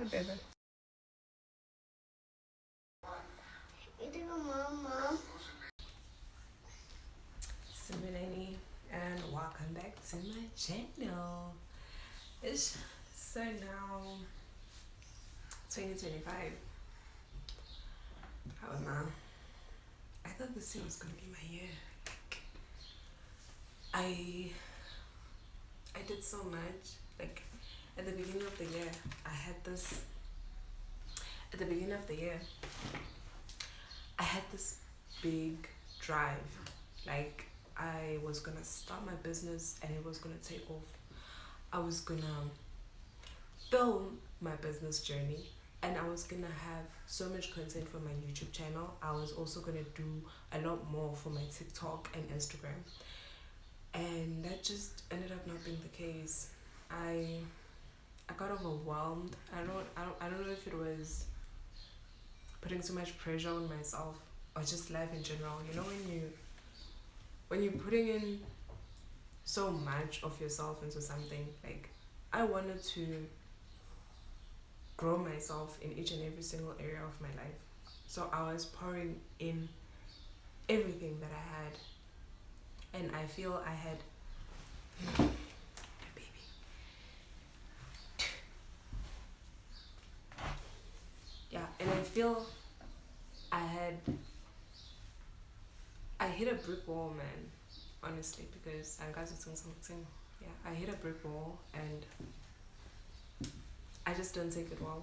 Whatever. Simonini, and welcome back to my channel. It's so now 2025. How am I thought this year was gonna be my year. I did so much. Like at the beginning of the year, I had this big drive. Like I was gonna start my business and it was gonna take off. I was gonna film my business journey and I was gonna have so much content for my YouTube channel. I was also gonna do a lot more for my TikTok and Instagram. And that just ended up not being the case. I got overwhelmed. I don't know if it was putting too much pressure on myself or just life in general. You know, when you're putting in so much of yourself into something, like I wanted to grow myself in each and every single area of my life. So I was pouring in everything that I had. And I feel I had and I feel I hit a brick wall, man, honestly, because I got to do something. Yeah, I hit a brick wall and I just don't take it well.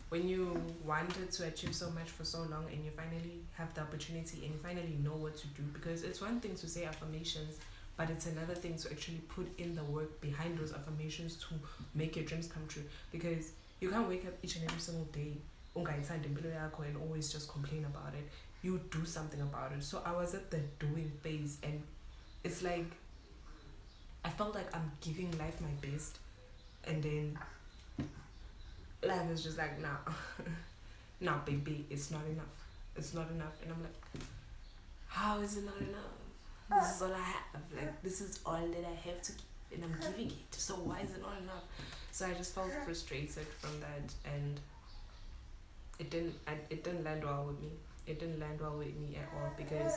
When you wanted to achieve so much for so long and you finally have the opportunity and you finally know what to do, because it's one thing to say affirmations, but it's another thing to actually put in the work behind those affirmations to make your dreams come true. Because you can't wake up each and every single day and always just complain about it. You do something about it. So I was at the doing phase and it's like I felt like I'm giving life my best and then life is just like, nah, baby, it's not enough. It's not enough. And I'm like, how is it not enough? This is all I have. Like, this is all that I have to give and I'm giving it. So why is it not enough? So I just felt frustrated from that and it didn't land well with me. It didn't land well with me at all because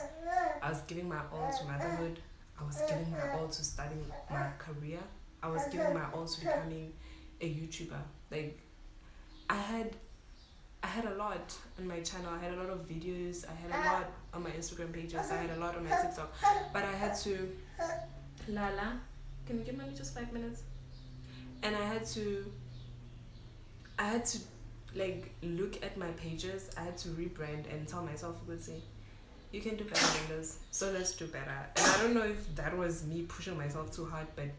I was giving my all to motherhood. I was giving my all to starting my career. I was giving my all to becoming a YouTuber. Like, I had a lot on my channel. I had a lot of videos. I had a lot on my Instagram pages. I had a lot on my TikTok. But I had to... Lala, can you give me just 5 minutes? And I had to like look at my pages. I had to rebrand and tell myself, you can do better than this. So let's do better. And I don't know if that was me pushing myself too hard, but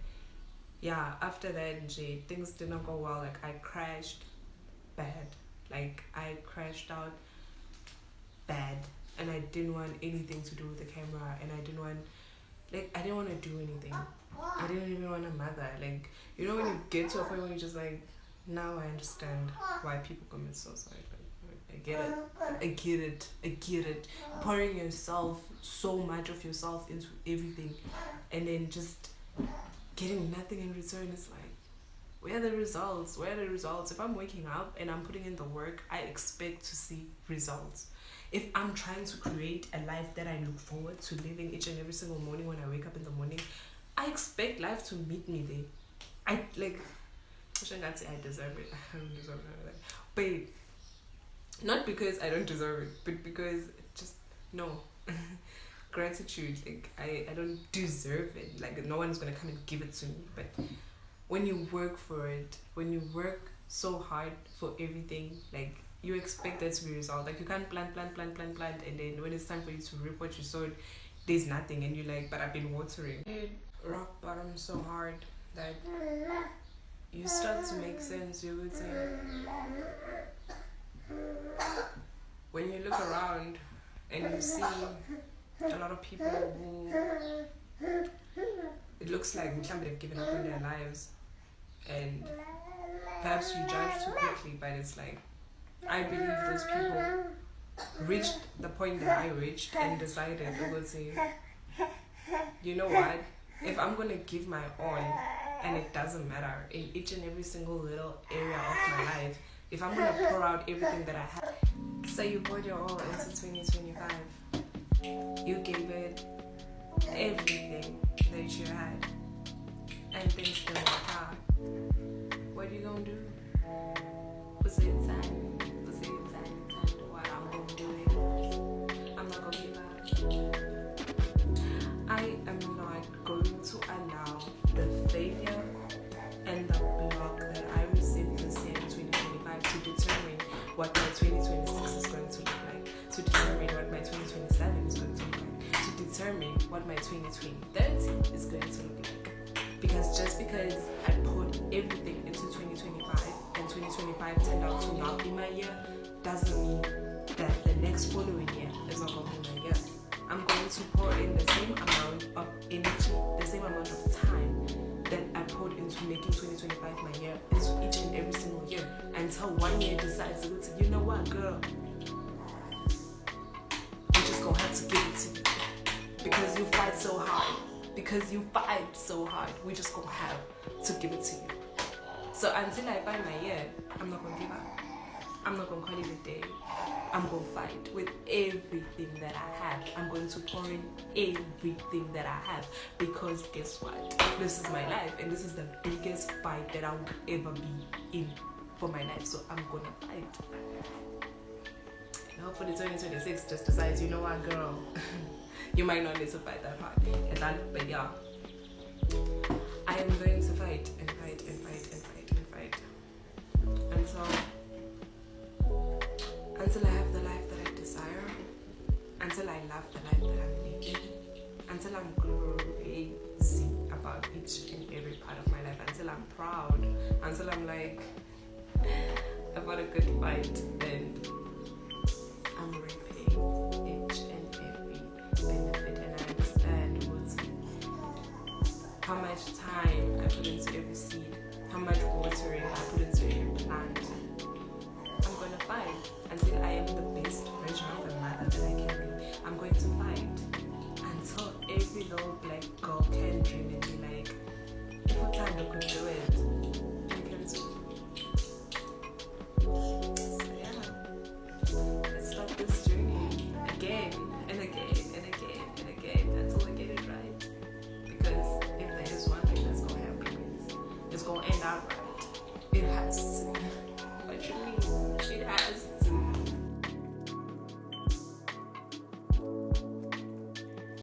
yeah, after that, things did not go well. Like I crashed bad. Like I crashed out bad and I didn't want anything to do with the camera and I didn't want to do anything. I didn't even want a mother. Like, you know when you get to a point where you're just like, now I understand why people commit suicide. Like, I get it. Pouring yourself, so much of yourself into everything and then just getting nothing in return is like, where are the results? If I'm waking up and I'm putting in the work, I expect to see results. If I'm trying to create a life that I look forward to living each and every single morning when I wake up in the morning, I expect life to meet me there. I deserve it. I don't deserve it. But not because I don't deserve it, but because just no. Gratitude. Like I don't deserve it. Like no one's gonna come and give it to me. But when you work for it, when you work so hard for everything, like you expect there to be a result. Like you can't plant, and then when it's time for you to reap what you sowed, there's nothing, and you're like, but I've been watering. Rock bottom so hard that you start to make sense. You would say when you look around and you see a lot of people who it looks like they've given up on their lives, and perhaps you judge too quickly, but it's like I believe those people reached the point that I reached and decided they would say, you know what, if I'm gonna give my all and it doesn't matter in each and every single little area of my life, If I'm gonna pour out everything that I have, so you poured your all into 2025. You gave it everything that you had, and things didn't work out. What are you gonna do? What's inside? What's inside? What I'm gonna do it. I'm not gonna give up. I am not going to allow the failure and the block that I received this year in 2025 to determine what my 2026 is going to look like, to determine what my 2027 is going to look like, to determine what my 2030 is going to look like. Because just because I put everything into 2025 and 2025 turned out to not be my year, doesn't mean that the next following year is not going to be my year. I'm going to pour in the same amount of energy, the same amount of time that I poured into making 2025 my year, into each and every single year, until one year decides to go to, you know what, girl, we're just gonna have to give it to you because you fight so hard. Because you fight so hard, we're just gonna have to give it to you. So until I find my year, I'm not gonna give up. I'm not gonna call it a day. I'm gonna fight with everything that I have. I'm going to pour in everything that I have, because guess what? This is my life, and this is the biggest fight that I will ever be in for my life. So I'm gonna fight. And hopefully 2026 just decides, you know what, girl, you might not need to fight that hard. But yeah, I am going to fight and fight and fight and fight and fight until I have the life that I desire, until I love the life that I'm living, until I'm crazy about each and every part of my life, until I'm proud, until I'm like, I've got a good fight and I'm reaping each and every benefit, and I understand how much time I put into every seed, how much watering I put into every plant. I'm going to fight until I am the best version of a mother that I can be. I'm going to fight until every little black girl can dream and be like, if Utando could do it,